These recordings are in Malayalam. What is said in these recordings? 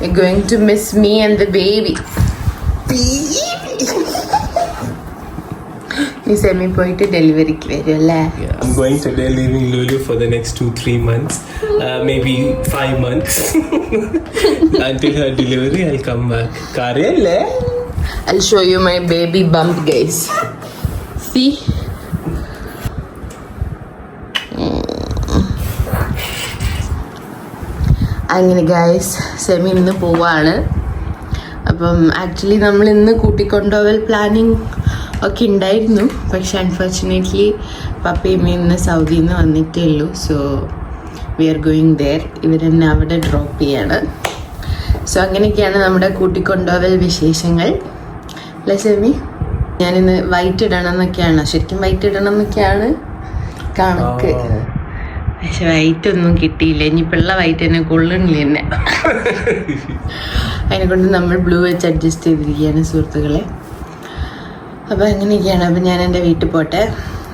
You're going to miss me and the baby. നീ സെമി പോയിട്ട് ഡെലിവറിക്ക് വരും അല്ലേ? I'm going to leaving Lulu for the next 2-3 months, maybe 5 months. Until her delivery, I'll come back. Karyalle? I'll show you my baby bump, guys. See? അങ്ങനെ ഗൈസ് സെമി ഇന്ന് പോവാണ്. അപ്പം ആക്ച്വലി നമ്മൾ ഇന്ന് കൂട്ടിക്കൊണ്ടുപോവൽ പ്ലാനിങ് ഒക്കെ ഉണ്ടായിരുന്നു. പക്ഷെ അൺഫോർച്ചുനേറ്റ്ലി പപ്പയും ഇന്ന് സൗദിയിൽ നിന്ന് വന്നിട്ടേ ഉള്ളൂ. So we are going there. ഇവരെന്നെ അവിടെ ഡ്രോപ്പ് ചെയ്യാണ്. സോ അങ്ങനെയൊക്കെയാണ് നമ്മുടെ കൂട്ടിക്കൊണ്ടുപോവൽ വിശേഷങ്ങൾ അല്ലേ സെമി? ഞാനിന്ന് വൈറ്റ് ഇടണം എന്നൊക്കെയാണ്, ശരിക്കും വൈറ്റ് ഇടണം എന്നൊക്കെയാണ് കണക്ക്. പക്ഷെ വൈറ്റ് ഒന്നും കിട്ടിയില്ല. ഇനിയിപ്പുള്ള വൈറ്റ് തന്നെ കൊള്ളണില്ല എന്നെ. അതിനെക്കൊണ്ട് നമ്മൾ ബ്ലൂ വെച്ച് അഡ്ജസ്റ്റ് ചെയ്തിരിക്കുകയാണ് സുഹൃത്തുക്കളെ. അപ്പോൾ അങ്ങനെയൊക്കെയാണ്. അപ്പോൾ ഞാൻ എൻ്റെ വീട്ടിൽ പോട്ടെ.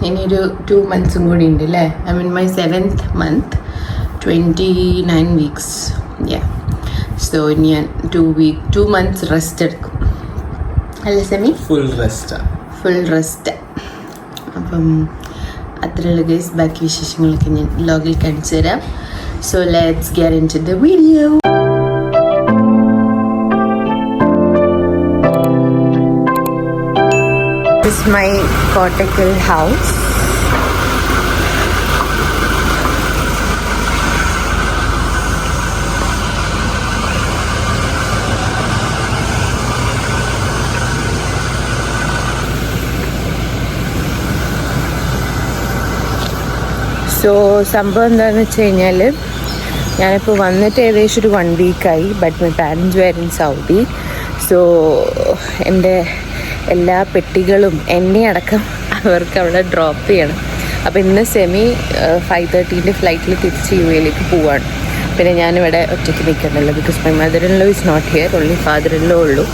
ഇനിയൊരു 2 months കൂടി ഉണ്ട് അല്ലേ? I mean my 7th month, 29 weeks. So ഇനി ഞാൻ 2 months റെസ്റ്റ് എടുക്കും അല്ലേ സെമി? Full rest. അപ്പം അത്രയുള്ള ഗൈസ്. ബാക്കി വിശേഷങ്ങളൊക്കെ ഞാൻ വ്ലോഗിൽ കാണിച്ചു തരാം. So let's get into the video. This is my Kottakkal house. So സംഭവം എന്താണെന്ന് വെച്ച് കഴിഞ്ഞാൽ ഞാനിപ്പോൾ വന്നിട്ട് ഏകദേശം ഒരു 1 week-ആയി. But my parents were in Saudi. So എൻ്റെ എല്ലാ പെട്ടികളും എന്നെ അടക്കം അവർക്ക് അവിടെ ഡ്രോപ്പ് ചെയ്യണം. അപ്പോൾ ഇന്ന് സെമി 5:30 ഫ്ലൈറ്റിൽ തിരിച്ച് UAE പോവാണ്. പിന്നെ ഞാനിവിടെ ഒറ്റയ്ക്ക് നിൽക്കണ്ടല്ലോ. Because my mother in law is not here, only father in law ഉള്ളൂ.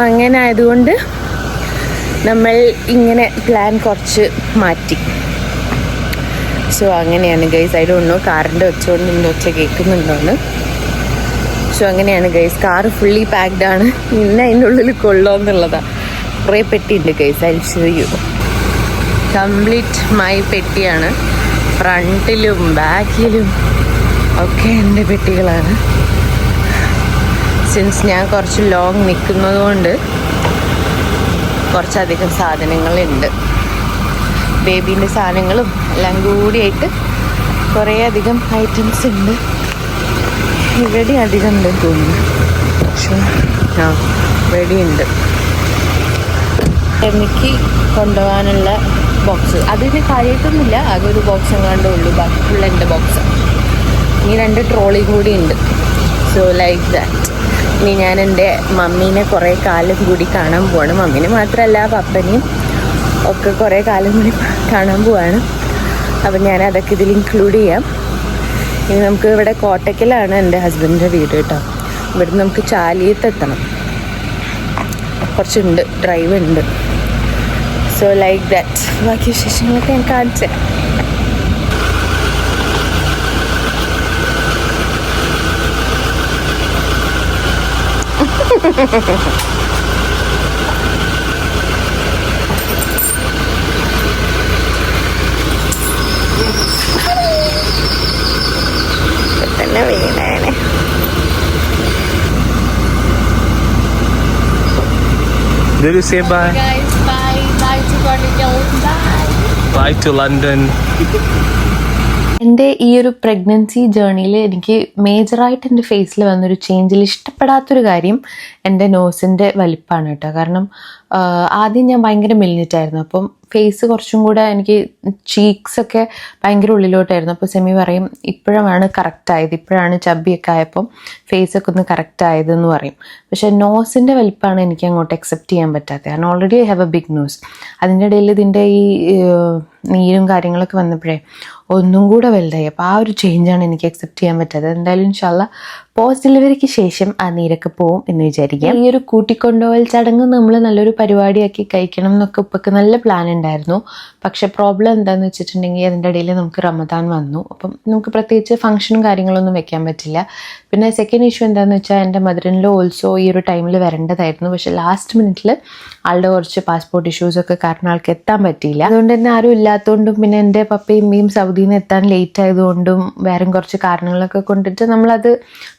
അങ്ങനെ ആയതുകൊണ്ട് നമ്മൾ ഇങ്ങനെ പ്ലാൻ കുറച്ച് മാറ്റി. സോ അങ്ങനെയാണ് ഗൈസ്. ഐ ഡോണ്ട് നോ കാറിൻ്റെ ഒച്ചകൊണ്ട് എൻ്റെ ഒച്ച കേൾക്കുന്നുണ്ടോന്ന്. സോ അങ്ങനെയാണ് ഗൈസ്. കാറ് ഫുള്ളി പാക്ഡ് ആണ്. ഇന്ന് അതിൻ്റെ ഉള്ളിൽ കൊള്ളോന്നുള്ളതാണ്. കുറേ പെട്ടിയുണ്ട് guys. I will show you. Complete my പെട്ടിയാണ്. ഫ്രണ്ടിലും ബാക്കിലും ഒക്കെ എൻ്റെ പെട്ടികളാണ്. സിൻസ് ഞാൻ കുറച്ച് ലോങ് നിൽക്കുന്നത് കൊണ്ട് കുറച്ചധികം സാധനങ്ങളുണ്ട്. ബേബീൻ്റെ സാധനങ്ങളും എല്ലാം കൂടിയായിട്ട് കുറേ അധികം ഐറ്റംസ് ഉണ്ട്. ഇവിടെ അധികം ഉണ്ടെന്ന് തോന്നുന്നു. പക്ഷേ ഇവിടെയുണ്ട്. എനിക്ക് കൊണ്ടുപോകാനുള്ള ബോക്സ് അതിന് കാര്യമായിട്ടൊന്നുമില്ല. ആകെ ഒരു ബോക്സ് എങ്ങാണ്ടേ ഉള്ളൂ. ബാക്കി ഫുൾ എൻ്റെ ബോക്സ്. ഇനി 2 ട്രോളി കൂടി ഉണ്ട്. So like that. ഇനി ഞാൻ എൻ്റെ മമ്മീനെ കുറേ കാലം കൂടി കാണാൻ പോവാണ്. മമ്മീനെ മാത്രമല്ല പപ്പനെയും ഒക്കെ കുറേ കാലം കൂടി കാണാൻ പോവാണ്. അപ്പം ഞാൻ അതൊക്കെ ഇതിൽ ഇൻക്ലൂഡ് ചെയ്യാം. ഇനി നമുക്ക് ഇവിടെ കോട്ടക്കലാണ് എൻ്റെ ഹസ്ബൻഡിൻ്റെ വീട് കേട്ടോ. ഇവിടെ നമുക്ക് ചാലിയത്തെത്തണം. കുറച്ചുണ്ട്, ഡ്രൈവ് ഉണ്ട്. So like that. ബാക്കി വിശേഷങ്ങളൊക്കെ ഞാൻ കാണിച്ചു തരാം. തന്നെ വീണേനെ. Did you say bye? Guys, bye. Bye to Kottakkal. Bye. Bye to London. എൻ്റെ ഈ ഒരു പ്രഗ്നൻസി ജേർണിയിൽ എനിക്ക് മേജറായിട്ട് എൻ്റെ ഫേസിൽ വന്നൊരു ചേഞ്ചിൽ ഇഷ്ടപ്പെടാത്തൊരു കാര്യം എൻ്റെ നോസിൻ്റെ വലിപ്പമാണ് കേട്ടോ. കാരണം ആദ്യം ഞാൻ ഭയങ്കര മെലിഞ്ഞിട്ടായിരുന്നു. അപ്പം ഫേസ് കുറച്ചും കൂടെ എനിക്ക് ചീക്സൊക്കെ ഭയങ്കര ഉള്ളിലോട്ടായിരുന്നു. അപ്പോൾ സെമി പറയും ഇപ്പോഴാണ് കറക്റ്റായത്, ഇപ്പോഴാണ് ചബ്ബിയൊക്കെ ആയപ്പം ഫേസൊക്കെ ഒന്ന് കറക്റ്റ് ആയതെന്ന് പറയും. പക്ഷേ നോസിൻ്റെ വലിപ്പമാണ് എനിക്ക് അങ്ങോട്ട് അക്സെപ്റ്റ് ചെയ്യാൻ പറ്റാത്തത്. കാരണം already I have a big nose. അതിൻ്റെ ഇടയിൽ ഇതിൻ്റെ ഈ നീരും കാര്യങ്ങളൊക്കെ വന്നപ്പോഴേ ഒന്നും കൂടെ വലുതായി. അപ്പോൾ ആ ഒരു ചേഞ്ചാണ് എനിക്ക് അക്സെപ്റ്റ് ചെയ്യാൻ പറ്റാത്തത്. എന്തായാലും ഇൻഷാല്ലാ പോസ്റ്റ് ഡെലിവറിക്ക് ശേഷം ആ നീരൊക്കെ പോവും എന്ന് വിചാരിക്കാം. ഈ ഒരു കൂട്ടിക്കൊണ്ടുപോകൽ ചടങ്ങ് നമ്മൾ നല്ലൊരു പരിപാടിയാക്കി കഴിക്കണം എന്നൊക്കെ ഇപ്പൊക്കെ നല്ല പ്ലാൻ ഉണ്ടായിരുന്നു. പക്ഷെ പ്രോബ്ലം എന്താണെന്ന് വെച്ചിട്ടുണ്ടെങ്കിൽ അതിൻ്റെ ഇടയിൽ നമുക്ക് റമദാൻ വന്നു. അപ്പം നമുക്ക് പ്രത്യേകിച്ച് ഫംഗ്ഷനും കാര്യങ്ങളൊന്നും വെക്കാൻ പറ്റില്ല. പിന്നെ സെക്കൻഡ് ഇഷ്യൂ എന്താണെന്ന് വെച്ചാൽ എൻ്റെ മദറിനിലോ ഓൾസോ ഈ ഒരു ടൈമിൽ വരേണ്ടതായിരുന്നു. പക്ഷെ ലാസ്റ്റ് മിനിറ്റിൽ ആളുടെ കുറച്ച് പാസ്പോർട്ട് ഇഷ്യൂസൊക്കെ കാരണം ആൾക്ക് എത്താൻ പറ്റിയില്ല. അതുകൊണ്ട് തന്നെ ആരും ഇല്ലാത്തതുകൊണ്ടും പിന്നെ എൻ്റെ പപ്പയും അമ്മയും സൗദിയിൽ നിന്ന് എത്താൻ ലേറ്റ് ആയതുകൊണ്ടും വേറെ കുറച്ച് കാരണങ്ങളൊക്കെ കൊണ്ടിട്ട് നമ്മളത്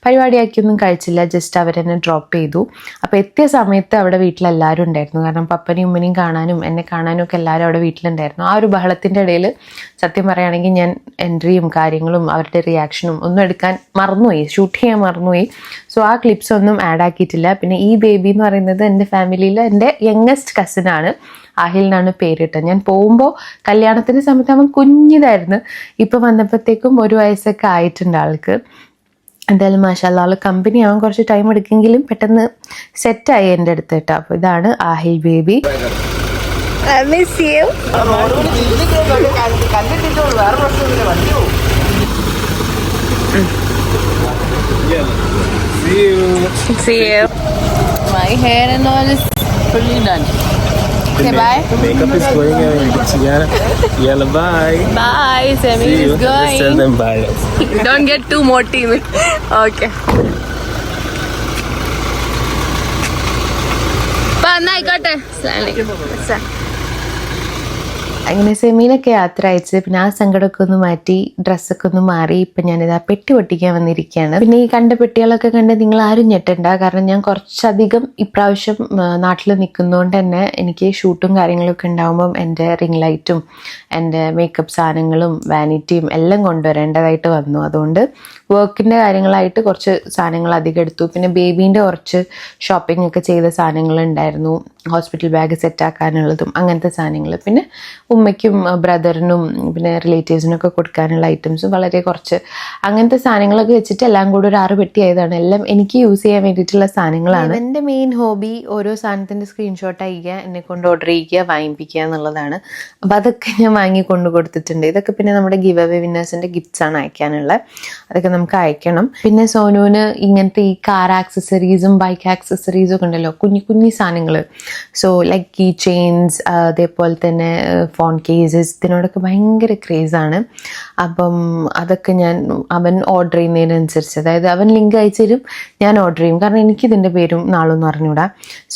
പരിപാടിയാക്കിയൊന്നും കഴിച്ചില്ല. ജസ്റ്റ് അവരെന്നെ ഡ്രോപ്പ് ചെയ്തു. അപ്പോൾ എത്തിയ സമയത്ത് അവിടെ വീട്ടിലെല്ലാവരും ഉണ്ടായിരുന്നു. കാരണം പപ്പനെയും ഉമ്മനെയും കാണാനും എന്നെ കാണാനും ഒക്കെ എല്ലാവരും അവിടെ വീട്ടിലുണ്ടായിരുന്നു. ആ ഒരു ബഹളത്തിൻ്റെ ഇടയിൽ സത്യം പറയുകയാണെങ്കിൽ ഞാൻ എൻട്രിയും കാര്യങ്ങളും അവരുടെ റിയാക്ഷനും ഒന്നും എടുക്കാൻ മറന്നുപോയി, ഷൂട്ട് ചെയ്യാൻ മറന്നുപോയി. സോ ആ ക്ലിപ്സ് ഒന്നും ആഡ് ആക്കിയിട്ടില്ല. പിന്നെ ഈ ബേബി എന്ന് പറയുന്നത് എൻ്റെ ഫാമിലിയിൽ എൻ്റെ യങ്ങസ്റ്റ് കസിനാണ്. ആഹിൽ എന്നാണ് പേരിട്ടത്. ഞാൻ പോകുമ്പോൾ കല്യാണത്തിൻ്റെ സമയത്ത് അവൻ കുഞ്ഞിതായിരുന്നു. ഇപ്പം വന്നപ്പോഴത്തേക്കും 1 വയസ്സൊക്കെ ആയിട്ടുണ്ട് ആൾക്ക്. എന്തായാലും മാഷാഅല്ലാഹ് ആൾ കമ്പനി ആവാൻ കുറച്ച് ടൈം എടുക്കെങ്കിലും പെട്ടെന്ന് സെറ്റായി എൻ്റെ അടുത്ത് കേട്ടോ. അപ്പോൾ ഇതാണ് Aahil baby. My hair and all is fully done. Okay, bye. Makeup is going on. Yeah, bye. Bye. Semi See you. is going. Just tell them bye. Don't get too motivated. Okay. ആയിക്കോട്ടെ. അങ്ങനെ സെമിയിലൊക്കെ യാത്ര അയച്ച് പിന്നെ ആ സങ്കടമൊക്കെ ഒന്ന് മാറ്റി ഡ്രസ്സൊക്കെ ഒന്ന് മാറി ഇപ്പം ഞാനിതാ പെട്ടി പൊട്ടിക്കാൻ വന്നിരിക്കുകയാണ്. പിന്നെ ഈ കണ്ട പെട്ടികളൊക്കെ കണ്ട് നിങ്ങൾ ആരും ഞെട്ടണ്ട. കാരണം ഞാൻ കുറച്ചധികം ഇപ്രാവശ്യം നാട്ടിൽ നിൽക്കുന്നതുകൊണ്ട് തന്നെ എനിക്ക് ഷൂട്ടും കാര്യങ്ങളൊക്കെ ഉണ്ടാകുമ്പം എൻ്റെ റിംഗ് ലൈറ്റും എൻ്റെ മേക്കപ്പ് സാധനങ്ങളും വാനിറ്റിയും എല്ലാം കൊണ്ടുവരേണ്ടതായിട്ട് വന്നു. അതുകൊണ്ട് വർക്കിൻ്റെ കാര്യങ്ങളായിട്ട് കുറച്ച് സാധനങ്ങൾ അധികം എടുത്തു. പിന്നെ ബേബീൻ്റെ കുറച്ച് ഷോപ്പിംഗ് ഒക്കെ ചെയ്ത സാധനങ്ങളുണ്ടായിരുന്നു. ഹോസ്പിറ്റൽ ബാഗ് സെറ്റാക്കാനുള്ളതും അങ്ങനത്തെ സാധനങ്ങൾ. പിന്നെ ഉമ്മയ്ക്കും ബ്രദറിനും പിന്നെ റിലേറ്റീവ്സിനൊക്കെ കൊടുക്കാനുള്ള ഐറ്റംസും വളരെ കുറച്ച് അങ്ങനത്തെ സാധനങ്ങളൊക്കെ വെച്ചിട്ട് എല്ലാം കൂടി ഒരു 6 പെട്ടി ആയതാണ്. എല്ലാം എനിക്ക് യൂസ് ചെയ്യാൻ വേണ്ടിയിട്ടുള്ള സാധനങ്ങളാണ്. എൻ്റെ മെയിൻ ഹോബി ഓരോ സാധനത്തിൻ്റെ സ്ക്രീൻഷോട്ട് അയക്കുക, എന്നെ കൊണ്ട് ഓർഡർ ചെയ്യിക്കുക, വാങ്ങിപ്പിക്കുക എന്നുള്ളതാണ്. അപ്പോൾ അതൊക്കെ ഞാൻ വാങ്ങി കൊണ്ട് കൊടുത്തിട്ടുണ്ട്. ഇതൊക്കെ പിന്നെ നമ്മുടെ ഗിവ് അവേ വിന്നേഴ്സിൻ്റെ ഗിഫ്റ്റ്സ് ആണ് അയക്കാനുള്ളത്. അതൊക്കെ നമുക്ക് അയക്കണം. പിന്നെ സോനുവിന് ഇങ്ങനത്തെ ഈ കാർ ആക്സസറീസും ബൈക്ക് ആക്സസറീസും ഒക്കെ ഉണ്ടല്ലോ, കുഞ്ഞു കുഞ്ഞു സാധനങ്ങൾ. സോ ലൈക്ക് കീ ചെയിൻസ്, അതേപോലെ തന്നെ ഫോൺ കേസസ്, ഇതിനോടൊക്കെ ഭയങ്കര ക്രേസാണ്. അപ്പം അതൊക്കെ അവൻ ഓർഡർ ചെയ്യുന്നതിനനുസരിച്ച്, അതായത് അവൻ ലിങ്ക് അയച്ചു തരും, ഞാൻ ഓർഡർ ചെയ്യും. കാരണം എനിക്കിതിൻ്റെ പേരും നാളൊന്നും അറിഞ്ഞൂടാ.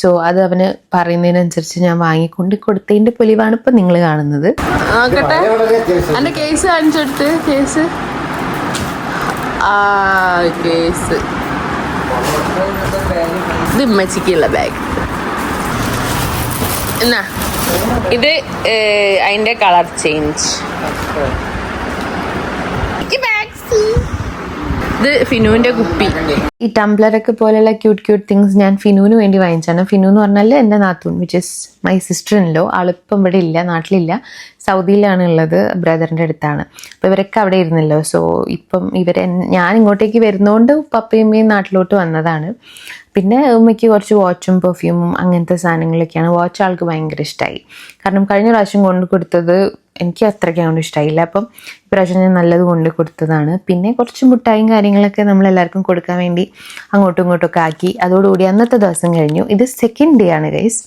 സോ അത് അവന് പറയുന്നതിനനുസരിച്ച് ഞാൻ വാങ്ങിക്കൊണ്ട് കൊടുത്തതിൻ്റെ പൊലിവാണ് ഇപ്പം നിങ്ങൾ കാണുന്നത്. നോക്കട്ടെ എൻ്റെ കേസ് കാണിച്ചെടുത്ത്. കേസ് കേസ് ഇത് ഉമ്മച്ചിക്കുള്ള ബാഗ്. എന്നാ ഇത് അതിൻ്റെ കളർ ചേഞ്ച്. ഇത് ഫിനുവിൻ്റെ കുപ്പി. ഈ ടംബ്ലറൊക്കെ പോലെയുള്ള ക്യൂട്ട് തിങ്സ് ഞാൻ ഫിനുവിന് വേണ്ടി വാങ്ങിച്ചാണ്. ഫിനു എന്ന് പറഞ്ഞാൽ എൻ്റെ നാത്തൂൻ, which is my sister in law. ആളിപ്പം ഇവിടെ ഇല്ല, നാട്ടിലില്ല, സൗദിയിലാണ് ഉള്ളത്, ബ്രദറിൻ്റെ അടുത്താണ്. അപ്പോൾ ഇവരൊക്കെ അവിടെ ഇരുന്നല്ലോ. സോ ഇപ്പം ഞാൻ ഇങ്ങോട്ടേക്ക് വരുന്നതുകൊണ്ട് പപ്പയും അമ്മയും നാട്ടിലോട്ട് വന്നതാണ്. പിന്നെ ഉമ്മയ്ക്ക് കുറച്ച് വാച്ചും പെർഫ്യൂമും അങ്ങനത്തെ സാധനങ്ങളൊക്കെയാണ്. വാച്ച് ആൾക്ക് ഭയങ്കര ഇഷ്ടമായി. കാരണം കഴിഞ്ഞ പ്രാവശ്യം കൊണ്ട് കൊടുത്തത് എനിക്ക് അത്രയ്ക്ക് കൊണ്ട് ഇഷ്ടമായില്ല. അപ്പം ഇപ്രാവശ്യം ഞാൻ നല്ലത് കൊണ്ട് കൊടുത്തതാണ്. പിന്നെ കുറച്ച് മുട്ടായും കാര്യങ്ങളൊക്കെ നമ്മളെല്ലാവർക്കും കൊടുക്കാൻ വേണ്ടി അങ്ങോട്ടും ഇങ്ങോട്ടൊക്കെ ആക്കി. അതോടുകൂടി അന്നത്തെ ദിവസം കഴിഞ്ഞു. ഇത് സെക്കൻഡ് ഡേ ആണ് ഗൈസ്.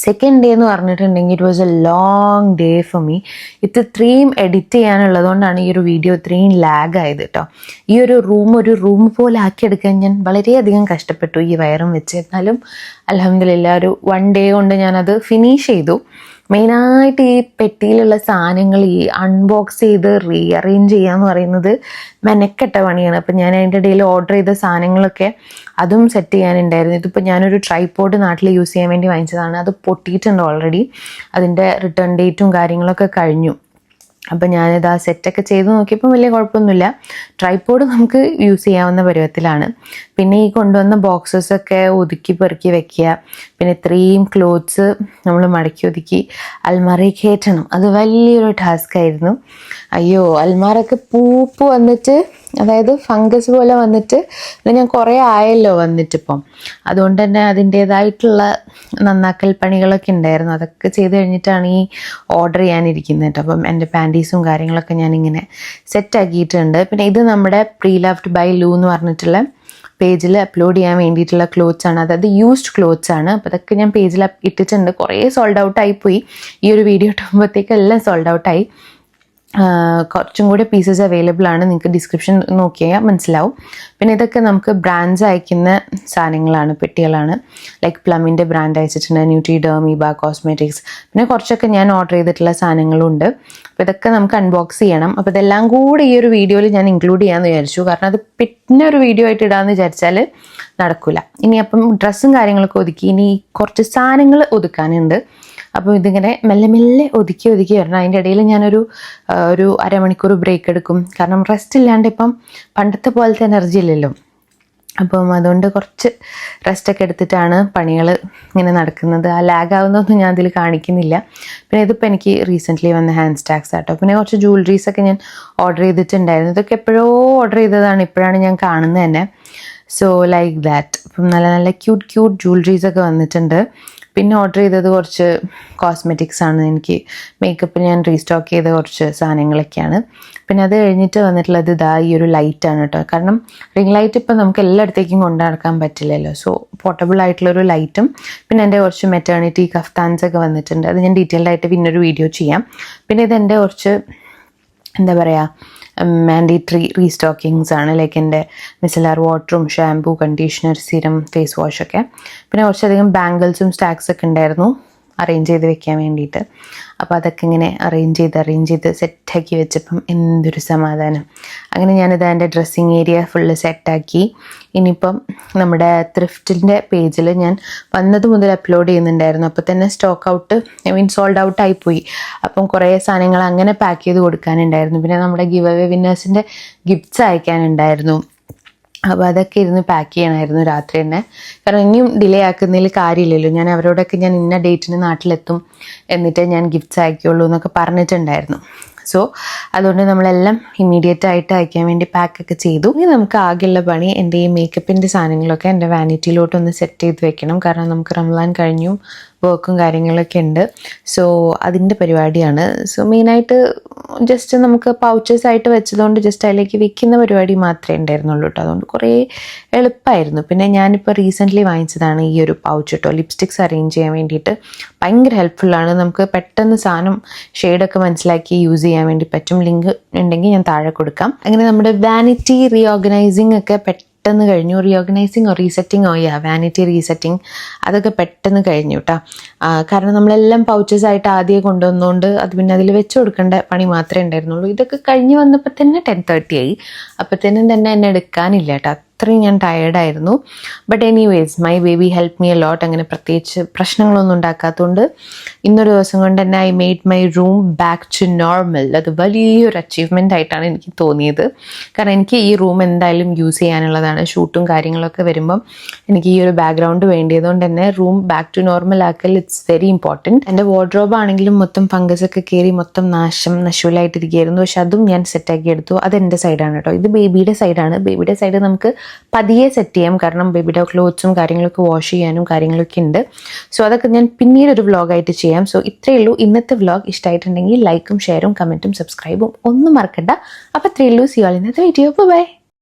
സെക്കൻഡ് ഡേ എന്ന് പറഞ്ഞിട്ടുണ്ടെങ്കിൽ it was A long day for me. ഇത് ഇത്രയും എഡിറ്റ് ചെയ്യാനുള്ളതുകൊണ്ടാണ് ഈ ഒരു വീഡിയോ ഇത്രയും ലാഗ് ആയത് കേട്ടോ. ഈ ഒരു റൂം പോലെ ആക്കിയെടുക്കാൻ ഞാൻ വളരെയധികം കഷ്ടപ്പെട്ടു ഈ വയറും വെച്ച്. എന്നാലും അൽഹംദുലില്ലാ ഒരു 1 ഡേ കൊണ്ട് ഞാനത് ഫിനിഷ് ചെയ്തു. മെയിനായിട്ട് ഈ പെട്ടിയിലുള്ള സാധനങ്ങൾ ഈ അൺബോക്സ് ചെയ്ത് റീഅറേഞ്ച് ചെയ്യുക എന്ന് പറയുന്നത് മെനക്കെട്ട പണിയാണ്. അപ്പം ഞാൻ അതിൻ്റെ ഇടയിൽ ഓർഡർ ചെയ്ത സാധനങ്ങളൊക്കെ അതും സെറ്റ് ചെയ്യാനുണ്ടായിരുന്നു. ഇതിപ്പോൾ ഞാനൊരു ട്രൈപോഡ് നാട്ടിൽ യൂസ് ചെയ്യാൻ വേണ്ടി വാങ്ങിച്ചതാണ്. അത് പൊട്ടിയിട്ടുണ്ട് ഓൾറെഡി. അതിൻ്റെ റിട്ടേൺ ഡേറ്റും കാര്യങ്ങളൊക്കെ കഴിഞ്ഞു. അപ്പം ഞാനിത് ആ സെറ്റൊക്കെ ചെയ്ത് നോക്കിയപ്പോൾ വലിയ കുഴപ്പമൊന്നുമില്ല. ട്രൈപോഡ് നമുക്ക് യൂസ് ചെയ്യാവുന്ന പരുവത്തിലാണ്. പിന്നെ ഈ കൊണ്ടുവന്ന ബോക്സസൊക്കെ ഒതുക്കി പെറുക്കി വെക്കുക. പിന്നെ ഇത്രയും ക്ലോത്ത്സ് നമ്മൾ മടക്കി ഒതുക്കി അൽമാരയിൽ കയറ്റണം. അത് വലിയൊരു ടാസ്ക് ആയിരുന്നു. അയ്യോ, അൽമാരൊക്കെ പൂപ്പ് വന്നിട്ട്, അതായത് ഫംഗസ് പോലെ വന്നിട്ട്, ഞാൻ കുറേ ആയല്ലോ വന്നിട്ടിപ്പം. അതുകൊണ്ട് തന്നെ അതിൻ്റേതായിട്ടുള്ള നന്നാക്കൽ പണികളൊക്കെ ഉണ്ടായിരുന്നു. അതൊക്കെ ചെയ്ത് കഴിഞ്ഞിട്ടാണ് ഈ ഓർഡർ ചെയ്യാനിരിക്കുന്നത് കേട്ടോ. അപ്പം എൻ്റെ പാൻറ്റീസും കാര്യങ്ങളൊക്കെ ഞാനിങ്ങനെ സെറ്റാക്കിയിട്ടുണ്ട്. പിന്നെ ഇത് നമ്മുടെ പ്രീ ലവ്ഡ് ബൈ ലൂ എന്ന് പറഞ്ഞിട്ടുള്ള പേജിൽ അപ്ലോഡ് ചെയ്യാൻ വേണ്ടിയിട്ടുള്ള ക്ലോത്ത്സ് ആണ്, അതായത് യൂസ്ഡ് ക്ലോത്ത്സ് ആണ്. അപ്പോൾ അതൊക്കെ ഞാൻ പേജിൽ ഇട്ടിട്ടുണ്ട്. കുറേ സോൾഡ് ഔട്ട് ആയിപ്പോയി. ഈ ഒരു വീഡിയോ ഇട്ടുമ്പോഴത്തേക്ക് എല്ലാം സോൾഡ് ഔട്ടായി. കുറച്ചും കൂടെ പീസസ് അവൈലബിൾ ആണ്, നിങ്ങൾക്ക് ഡിസ്ക്രിപ്ഷൻ നോക്കിയാൽ മനസ്സിലാവും. പിന്നെ ഇതൊക്കെ നമുക്ക് ബ്രാൻഡ്സ് അയക്കുന്ന സാധനങ്ങളാണ്, പെട്ടികളാണ്. ലൈക്ക് പ്ലമിൻ്റെ ബ്രാൻഡ് അയച്ചിട്ടുണ്ട്, ന്യൂട്രിഡേം, ഇബ കോസ്മെറ്റിക്സ്, പിന്നെ കുറച്ചൊക്കെ ഞാൻ ഓർഡർ ചെയ്തിട്ടുള്ള സാധനങ്ങളുണ്ട്. അപ്പോൾ ഇതൊക്കെ നമുക്ക് അൺബോക്സ് ചെയ്യണം. അപ്പോൾ ഇതെല്ലാം കൂടെ ഈ ഒരു വീഡിയോയിൽ ഞാൻ ഇൻക്ലൂഡ് ചെയ്യാമെന്ന് വിചാരിച്ചു. കാരണം അത് പിന്നെ ഒരു വീഡിയോ ആയിട്ട് ഇടാമെന്ന് വിചാരിച്ചാൽ നടക്കില്ല. ഇനി അപ്പം ഡ്രസ്സും കാര്യങ്ങളൊക്കെ ഒതുക്കി, ഇനി കുറച്ച് സാധനങ്ങൾ ഒതുക്കാനുണ്ട്. അപ്പോൾ ഇതിങ്ങനെ മെല്ലെ മെല്ലെ ഒതുക്കി വരണം. അതിൻ്റെ ഇടയിൽ ഞാനൊരു അരമണിക്കൂർ ബ്രേക്ക് എടുക്കും. കാരണം റെസ്റ്റ് ഇല്ലാണ്ട് ഇപ്പം പണ്ടത്തെ പോലത്തെ എനർജി ഇല്ലല്ലോ. അപ്പം അതുകൊണ്ട് കുറച്ച് റെസ്റ്റൊക്കെ എടുത്തിട്ടാണ് പണികൾ ഇങ്ങനെ നടക്കുന്നത്. ആ ലാഗ് ആവുന്നതൊന്നും ഞാൻ അതിൽ കാണിക്കുന്നില്ല. പിന്നെ ഇതിപ്പോൾ എനിക്ക് റീസെൻ്റ്ലി വന്ന ഹാൻഡ് സ്റ്റാക്സ് ആട്ടോ. പിന്നെ കുറച്ച് ജ്വല്ലറീസൊക്കെ ഞാൻ ഓർഡർ ചെയ്തിട്ടുണ്ടായിരുന്നു. ഇതൊക്കെ എപ്പോഴോ ഓർഡർ ചെയ്തതാണ്, ഇപ്പോഴാണ് ഞാൻ കാണുന്നത് തന്നെ. So like that. അപ്പം നല്ല നല്ല ക്യൂട്ട് ജ്വല്ലറീസൊക്കെ വന്നിട്ടുണ്ട്. പിന്നെ ഓർഡർ ചെയ്തത് കുറച്ച് കോസ്മെറ്റിക്സ് ആണ്. എനിക്ക് മേക്കപ്പ് ഞാൻ റീസ്റ്റോക്ക് ചെയ്ത കുറച്ച് സാധനങ്ങളൊക്കെയാണ്. പിന്നെ അത് കഴിഞ്ഞിട്ട് വന്നിട്ടുള്ളത് ഈ ഒരു ലൈറ്റാണ് കേട്ടോ. കാരണം റിംഗ് ലൈറ്റ് ഇപ്പം നമുക്ക് എല്ലായിടത്തേക്കും കൊണ്ടു നടക്കാൻ പറ്റില്ലല്ലോ. സോ പോർട്ടബിൾ ആയിട്ടുള്ളൊരു ലൈറ്റും പിന്നെ എൻ്റെ കുറച്ച് മെറ്റേണിറ്റി കഫ്താൻസ് ഒക്കെ വന്നിട്ടുണ്ട്. അത് ഞാൻ ഡീറ്റെയിൽഡ് ആയിട്ട് പിന്നൊരു വീഡിയോ ചെയ്യാം. പിന്നെ ഇതെൻ്റെ കുറച്ച് എന്താ പറയുക മാൻഡേറ്ററി റീസ്റ്റോക്കിങ്സ് ആണ്. ലൈക്ക് എൻ്റെ മിസലാർ വാട്ടറും ഷാംപൂ, കണ്ടീഷണർ, സിറം, ഫേസ് വാഷൊക്കെ. പിന്നെ കുറച്ചധികം ബാംഗിൾസും സ്റ്റാക്സൊക്കെ ഉണ്ടായിരുന്നു അറേഞ്ച് ചെയ്ത് വെക്കാൻ വേണ്ടിയിട്ട്. അപ്പോൾ അതൊക്കെ ഇങ്ങനെ അറേഞ്ച് ചെയ്ത് സെറ്റാക്കി വെച്ചപ്പം എന്തൊരു സമാധാനം. അങ്ങനെ ഞാനിത് എൻ്റെ ഡ്രസ്സിങ് ഏരിയ ഫുള്ള് സെറ്റാക്കി. ഇനിയിപ്പം നമ്മുടെ ത്രിഫ്റ്റിൻ്റെ പേജിൽ ഞാൻ വന്നത് മുതൽ അപ്ലോഡ് ചെയ്യുന്നുണ്ടായിരുന്നു. അപ്പോൾ തന്നെ സ്റ്റോക്ക് ഔട്ട് സോൾഡ് ഔട്ട് ആയിപ്പോയി. അപ്പം കുറേ സാധനങ്ങൾ അങ്ങനെ പാക്ക് ചെയ്ത് കൊടുക്കാനുണ്ടായിരുന്നു. പിന്നെ നമ്മുടെ ഗിവ് അവേ വിന്നേഴ്സിൻ്റെ ഗിഫ്റ്റ്സ് അയക്കാനുണ്ടായിരുന്നു. അപ്പോൾ അതൊക്കെ ഇരുന്ന് പാക്ക് ചെയ്യണമായിരുന്നു രാത്രി തന്നെ. കാരണം ഇനിയും ഡിലേ ആക്കുന്നതിൽ കാര്യമില്ലല്ലോ. ഞാൻ അവരോടൊക്കെ ഞാൻ ഇന്ന ഡേറ്റിന് നാട്ടിലെത്തും, എന്നിട്ടേ ഞാൻ ഗിഫ്റ്റ്സ് അയക്കുള്ളൂ എന്നൊക്കെ പറഞ്ഞിട്ടുണ്ടായിരുന്നു. സോ അതുകൊണ്ട് നമ്മളെല്ലാം ഇമ്മീഡിയറ്റ് ആയിട്ട് അയക്കാൻ വേണ്ടി പാക്കൊക്കെ ചെയ്തു. ഇനി നമുക്ക് ആകെയുള്ള പണി എൻ്റെ ഈ മേക്കപ്പിൻ്റെ സാധനങ്ങളൊക്കെ എൻ്റെ വാനിറ്റിയിലോട്ടൊന്ന് സെറ്റ് ചെയ്ത് വെക്കണം. കാരണം നമുക്ക് റംസാൻ കഴിഞ്ഞു വർക്കും കാര്യങ്ങളൊക്കെ ഉണ്ട്. സോ അതിൻ്റെ പരിപാടിയാണ്. സോ മെയിനായിട്ട് ജസ്റ്റ് നമുക്ക് പൗച്ചസ് ആയിട്ട് വെച്ചതുകൊണ്ട് ജസ്റ്റ് അതിലേക്ക് വെക്കുന്ന പരിപാടി മാത്രമേ ഉണ്ടായിരുന്നുള്ളൂ കേട്ടോ. അതുകൊണ്ട് കുറേ എളുപ്പമായിരുന്നു. പിന്നെ ഞാനിപ്പോൾ റീസെൻ്റ്ലി വാങ്ങിച്ചതാണ് ഈ ഒരു പൗച്ച് കേട്ടോ, ലിപ്സ്റ്റിക്സ് അറേഞ്ച് ചെയ്യാൻ വേണ്ടിയിട്ട്. ഭയങ്കര ഹെൽപ്ഫുള്ളാണ്. നമുക്ക് പെട്ടെന്ന് സാധനം ഷെയ്ഡൊക്കെ മനസ്സിലാക്കി യൂസ് ചെയ്യാൻ വേണ്ടി പറ്റും. ലിങ്ക് ഉണ്ടെങ്കിൽ ഞാൻ താഴെ കൊടുക്കാം. അങ്ങനെ നമ്മുടെ വാനിറ്റി റീഓർഗനൈസിങ് ഒക്കെ പെട്ടെന്ന് കഴിഞ്ഞു. റീഓർഗനൈസിങ് റീസെറ്റിംഗ് വാനിറ്റി റീസെറ്റിംഗ് അതൊക്കെ പെട്ടെന്ന് കഴിഞ്ഞു കേട്ടോ. കാരണം നമ്മളെല്ലാം പൗച്ചസ് ആയിട്ട് ആദ്യം കൊണ്ടുവന്നുകൊണ്ട് അത് പിന്നെ അതിൽ വെച്ച് കൊടുക്കേണ്ട പണി മാത്രമേ ഉണ്ടായിരുന്നുള്ളൂ. ഇതൊക്കെ കഴിഞ്ഞ് വന്നപ്പോൾ തന്നെ 10:30 ആയി. അപ്പോഴത്തേനും തന്നെ എന്നെ എടുക്കാനില്ല കേട്ടോ. അത്രയും ഞാൻ ടയേർഡായിരുന്നു. But anyways my baby help me a lot. അങ്ങനെ പ്രത്യേകിച്ച് പ്രശ്നങ്ങളൊന്നും ഉണ്ടാക്കാത്തതുകൊണ്ട് ഇന്നൊരു ദിവസം കൊണ്ട് തന്നെ I made my room back to normal. അത് വലിയൊരു അച്ചീവ്മെൻ്റ് ആയിട്ടാണ് എനിക്ക് തോന്നിയത്. കാരണം എനിക്ക് ഈ റൂം എന്തായാലും യൂസ് ചെയ്യാനുള്ളതാണ്. ഷൂട്ടും കാര്യങ്ങളൊക്കെ വരുമ്പം എനിക്ക് ഈ ഒരു ബാക്ക്ഗ്രൗണ്ട് വേണ്ടിയതുകൊണ്ട് തന്നെ റൂം ബാക്ക് ടു നോർമൽ ആക്കൽ ഇറ്റ്സ് വെരി ഇമ്പോർട്ടൻറ്റ്. എൻ്റെ വാർഡ്രോബ് ആണെങ്കിലും മൊത്തം ഫംഗസൊക്കെ കയറി മൊത്തം നശൂലായിട്ടിരിക്കുകയായിരുന്നു. പക്ഷെ അതും ഞാൻ സെറ്റാക്കി എടുത്തു. അതെൻ്റെ സൈഡാണ് കേട്ടോ. ഇത് ബേബിയുടെ സൈഡാണ്. ബേബിയുടെ സൈഡ് നമുക്ക് പതിയെ സെറ്റ് ചെയ്യാം. കാരണം ബേബിയുടെ ക്ലോത്ത്സും കാര്യങ്ങളൊക്കെ വാഷ് ചെയ്യാനും കാര്യങ്ങളൊക്കെ ഉണ്ട്. സോ അതൊക്കെ ഞാൻ പിന്നീട് ഒരു വ്ളോഗായിട്ട് ചെയ്യാം. സോ ഇത്രയേ ഉള്ളൂ ഇന്നത്തെ വ്ളോഗ്. ഇഷ്ടമായിട്ടുണ്ടെങ്കിൽ ലൈക്കും ഷെയറും കമൻറ്റും സബ്സ്ക്രൈബും ഒന്നും മറക്കണ്ട. അപ്പോൾ ഇത്രയേ ഉള്ളൂ. See all in the video. By.